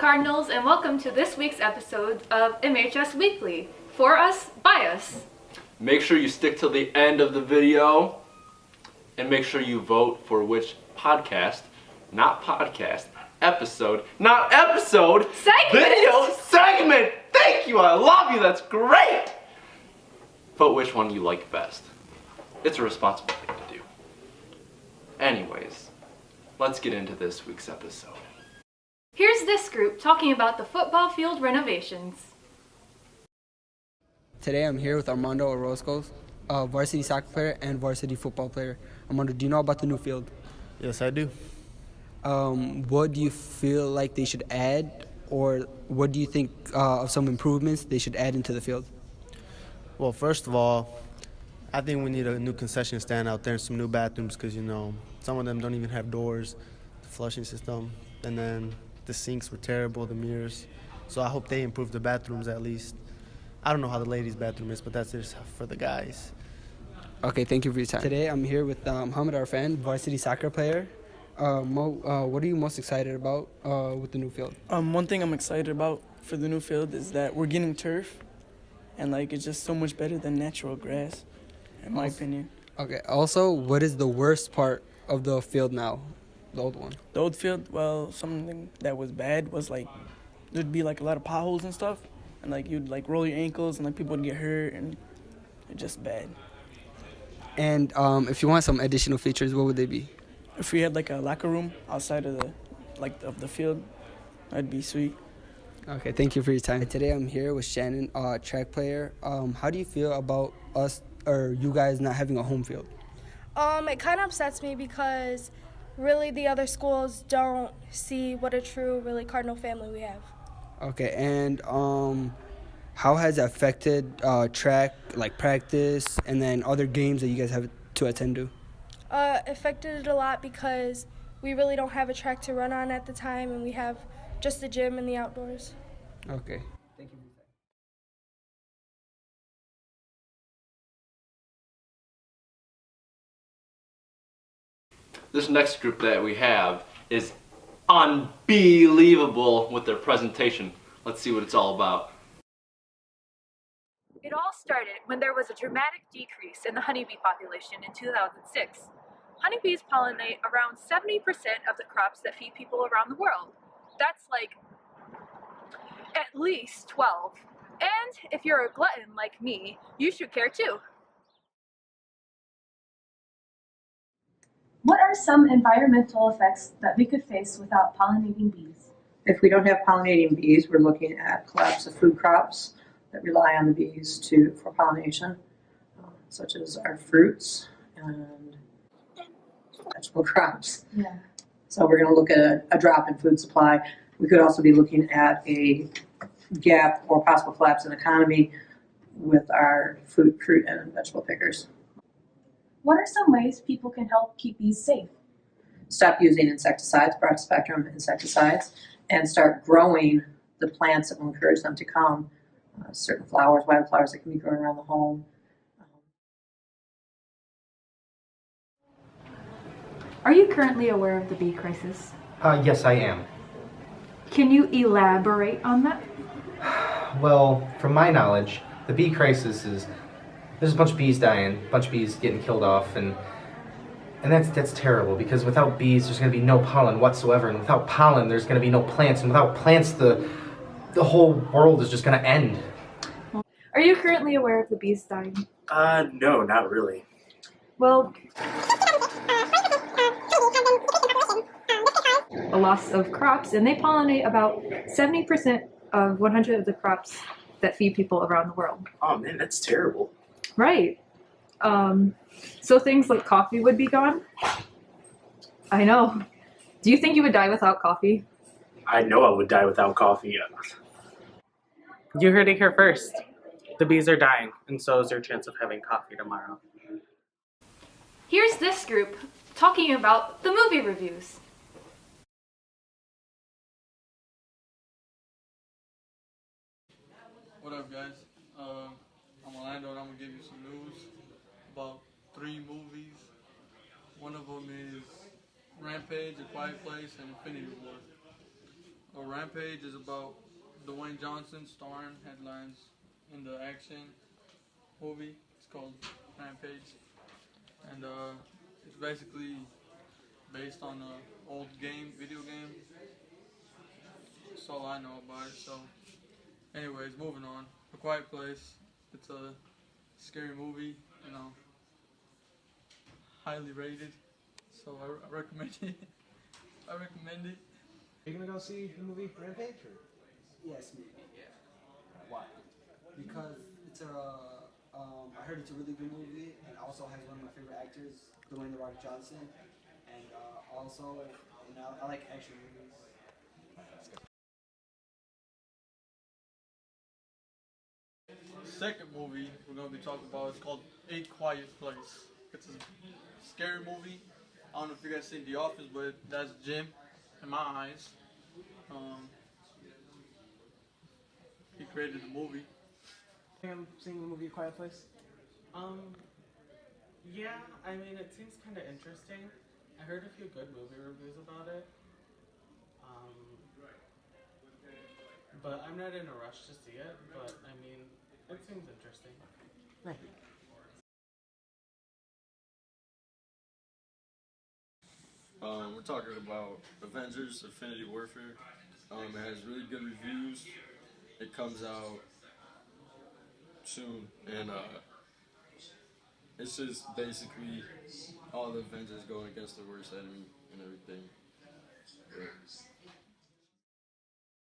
Cardinals, and welcome to this week's episode of MHS Weekly. For us, by us. Make sure you stick till the end of the video, and make sure you vote for which podcast, not podcast, episode, not episode, video segment! Thank you, I love you, that's great! Vote which one you like best. It's a responsible thing to do. Anyways, let's get into this week's episode. Here's this group talking about the football field renovations. Today I'm here with Armando Orozco, a varsity soccer player and varsity football player. Armando, do you know about the new field? Yes, I do. What do you feel like they should add, or what do you think of some improvements they should add into the field? Well, first of all, I think we need a new concession stand out there and some new bathrooms because, some of them don't even have doors, the flushing system, and then the sinks were terrible, the mirrors. So I hope they improve the bathrooms at least. I don't know how the ladies' bathroom is, but that's just for the guys. Okay, thank you for your time. Today I'm here with Mohamed Arfan, varsity soccer player. Mo, what are you most excited about with the new field? One thing I'm excited about for the new field is that we're getting turf, and it's just so much better than natural grass, in my opinion. Okay, also, what is the worst part of the field now, the old one? The old field, well, something that was bad was there'd be a lot of potholes and stuff, and you'd roll your ankles and people would get hurt, and it's just bad. And if you want some additional features, what would they be? If we had a locker room outside of the field, that'd be sweet. Okay, thank you for your time. Today I'm here with Shannon, track player. How do you feel about us or you guys not having a home field? It kind of upsets me because really the other schools don't see what a true really Cardinal family we have. Okay, and how has it affected track, practice, and then other games that you guys have to attend to? Affected it a lot because we really don't have a track to run on at the time, and we have just the gym and the outdoors. Okay. Thank you. This next group that we have is unbelievable with their presentation. Let's see what it's all about. It all started when there was a dramatic decrease in the honeybee population in 2006. Honeybees pollinate around 70% of the crops that feed people around the world. That's at least 12. And if you're a glutton like me, you should care too. What are some environmental effects that we could face without pollinating bees? If we don't have pollinating bees, we're looking at collapse of food crops that rely on the bees for pollination, such as our fruits and vegetable crops. Yeah. So we're going to look at a drop in food supply. We could also be looking at a gap or possible collapse in the economy with our fruit and vegetable pickers. What are some ways people can help keep bees safe? Stop using insecticides, broad spectrum insecticides, and start growing the plants that will encourage them to come. Certain flowers, wildflowers that can be grown around the home. Are you currently aware of the bee crisis? Yes, I am. Can you elaborate on that? Well, from my knowledge, the bee crisis is there's a bunch of bees dying, a bunch of bees getting killed off, and that's terrible because without bees, there's going to be no pollen whatsoever, and without pollen, there's going to be no plants, and without plants, the whole world is just going to end. Are you currently aware of the bees dying? No, not really. Well, a loss of crops, and they pollinate about 70% of 100 of the crops that feed people around the world. Oh man, that's terrible. Right. So things like coffee would be gone? I know. Do you think you would die without coffee? I know I would die without coffee. You heard it here first. The bees are dying, and so is your chance of having coffee tomorrow. Here's this group talking about the movie reviews. What up, guys? I'm Orlando, and I'm gonna give you some news about 3 movies. One of them is Rampage, A Quiet Place, and Infinity War. Rampage is about Dwayne Johnson starring headlines in the action movie. It's called Rampage, and it's basically based on an old video game. That's all I know about it. So, anyways, moving on. A Quiet Place. It's a scary movie, highly rated. So I recommend it. I recommend it. Are you gonna go see the movie Rampage? Or? Yes, maybe. Yeah. Why? Because it's I heard it's a really good movie, and also has one of my favorite actors, Dwayne "The Rock" Johnson, and also, I like action movies. Second movie we're gonna be talking about is called A Quiet Place. It's a scary movie. I don't know if you guys seen The Office, but that's Jim in my eyes. He created the movie. I think I'm seeing the movie A Quiet Place. Yeah, I mean, it seems kind of interesting. I heard a few good movie reviews about it. But I'm not in a rush to see it, but I mean, it seems interesting. Thank you. We're talking about Avengers: Infinity Warfare. It has really good reviews. It comes out soon, and it's just basically all the Avengers going against the worst enemy and everything.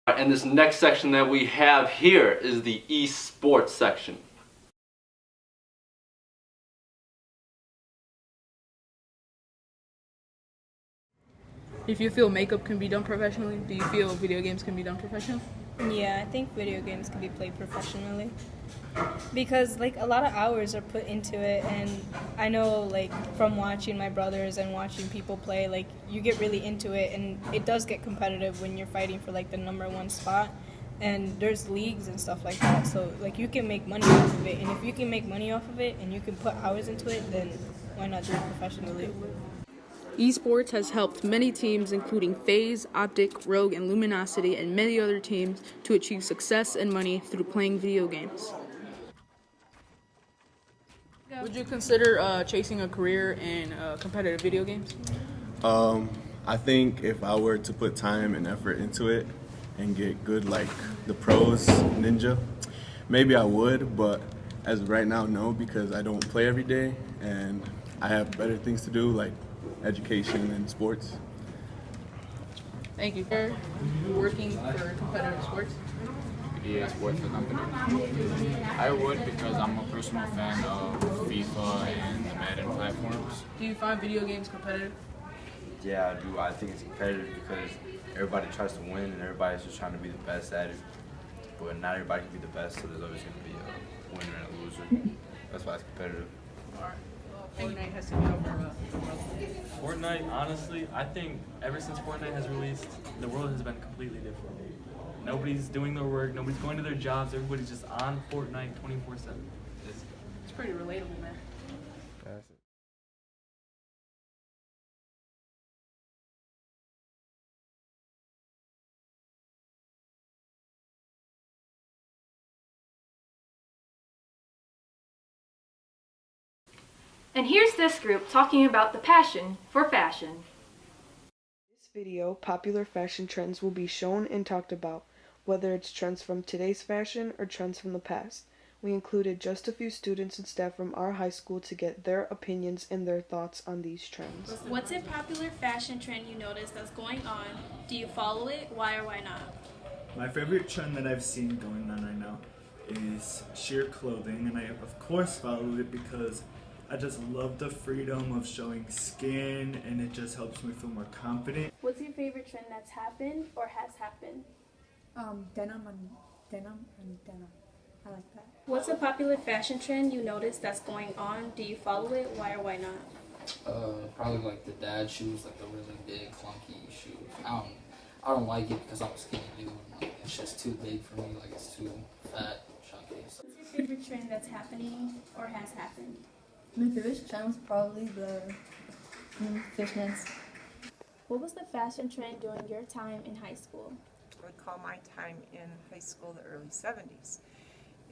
And this next section that we have here is the eSports section. If you feel makeup can be done professionally, do you feel video games can be done professionally? Yeah, I think video games can be played professionally because like a lot of hours are put into it, and I know like from watching my brothers and watching people play, like you get really into it, and it does get competitive when you're fighting for like the #1 spot, and there's leagues and stuff like that, so like you can make money off of it, and if you can make money off of it and you can put hours into it, then why not do it professionally? Esports has helped many teams, including FaZe, Optic, Rogue, and Luminosity, and many other teams, to achieve success and money through playing video games. Would you consider chasing a career in competitive video games? I think if I were to put time and effort into it and get good like the pros, Ninja, maybe I would, but as of right now, no, because I don't play every day and I have better things to do like education and sports. Thank you. Are you working for competitive sports? Yeah, sports for company. I would because I'm a personal fan of FIFA and the Madden platforms. Do you find video games competitive? Yeah, I do. I think it's competitive because everybody tries to win and everybody's just trying to be the best at it. But not everybody can be the best, so there's always going to be a winner and a loser. That's why it's competitive. All right. Fortnite has taken over Fortnite, honestly, I think ever since Fortnite has released, the world has been completely different. Nobody's doing their work, nobody's going to their jobs, everybody's just on Fortnite 24/7. It's pretty relatable, man. That's it. And here's this group talking about the passion for fashion. In this video, popular fashion trends will be shown and talked about, whether it's trends from today's fashion or trends from the past. We included just a few students and staff from our high school to get their opinions and their thoughts on these trends. What's a popular fashion trend you notice that's going on? Do you follow it? Why or why not? My favorite trend that I've seen going on right now is sheer clothing, and I of course follow it because I just love the freedom of showing skin, and it just helps me feel more confident. What's your favorite trend that's happened or has happened? Denim and denim. I like that. What's a popular fashion trend you notice that's going on? Do you follow it? Why or why not? Probably like the dad shoes, like the really big, clunky shoes. I don't like it because I'm a skinny dude. Like, it's just too big for me. Like it's too fat, chunky. What's your favorite trend that's happening or has happened? My favorite trend was probably the fishnets. What was the fashion trend during your time in high school? I would call my time in high school the early 70s.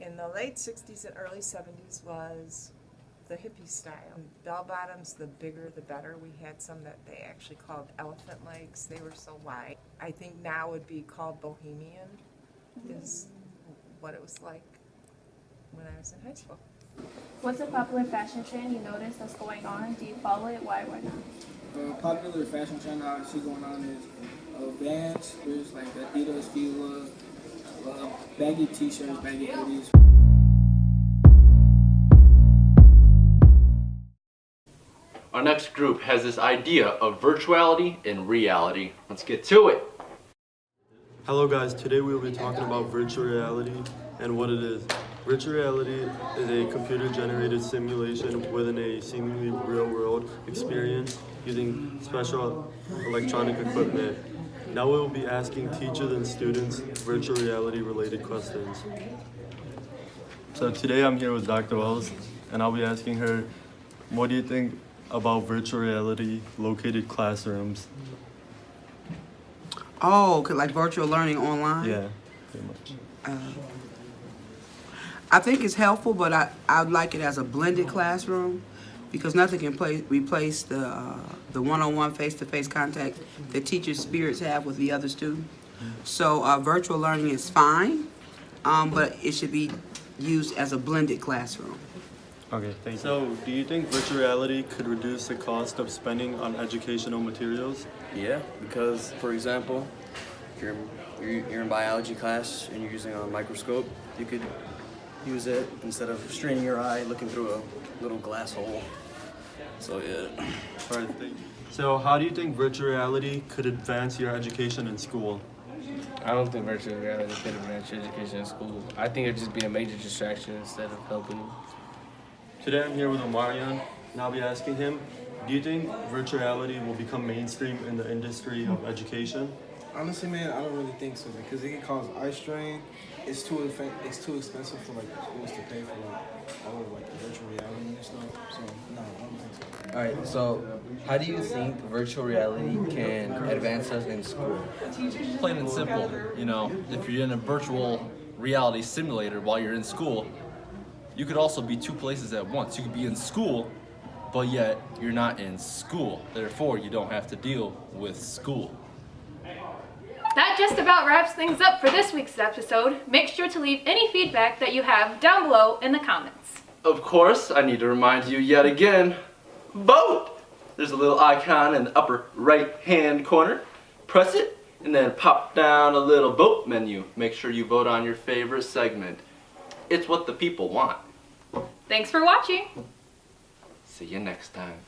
In the late 60s and early 70s was the hippie style. Bell bottoms, the bigger the better. We had some that they actually called elephant legs. They were so wide. I think now would be called bohemian, is what it was like when I was in high school. What's a popular fashion trend you notice that's going on? Do you follow it? Why not? Popular fashion trend I see going on is Vans. There's like Adidas, Fila, baggy t-shirts, baggy hoodies. Our next group has this idea of virtuality and reality. Let's get to it. Hello guys, today we will be talking about virtual reality and what it is. Virtual reality is a computer-generated simulation within a seemingly real-world experience using special electronic equipment. Now we will be asking teachers and students virtual reality-related questions. So today I'm here with Dr. Wells, and I'll be asking her, what do you think about virtual reality located classrooms? Oh, like virtual learning online? Yeah, pretty much. I think it's helpful, but I'd like it as a blended classroom because nothing can replace the one-on-one, face-to-face contact that teachers' spirits have with the other student. So virtual learning is fine, but it should be used as a blended classroom. Okay, thank you. So, do you think virtual reality could reduce the cost of spending on educational materials? Yeah, because, for example, if you're in biology class and you're using a microscope, you could use it instead of straining your eye looking through a little glass hole. So, yeah. All right, thank you. So, how do you think virtual reality could advance your education in school? I don't think virtual reality could advance your education in school. I think it'd just be a major distraction instead of helping you. Today I'm here with Omarion, and I'll be asking him, do you think virtual reality will become mainstream in the industry of education? Honestly, man, I don't really think so because it can cause eye strain. It's too expensive for like schools to pay for all of like the virtual reality and stuff. So no, I don't think so. All right, so how do you think virtual reality can advance us in school? Plain and simple, you know, if you're in a virtual reality simulator while you're in school, you could also be two places at once. You could be in school, but yet you're not in school. Therefore, you don't have to deal with school. That just about wraps things up for this week's episode. Make sure to leave any feedback that you have down below in the comments. Of course, I need to remind you yet again, vote! There's a little icon in the upper right-hand corner. Press it, and then pop down a little vote menu. Make sure you vote on your favorite segment. It's what the people want. Thanks for watching. See you next time.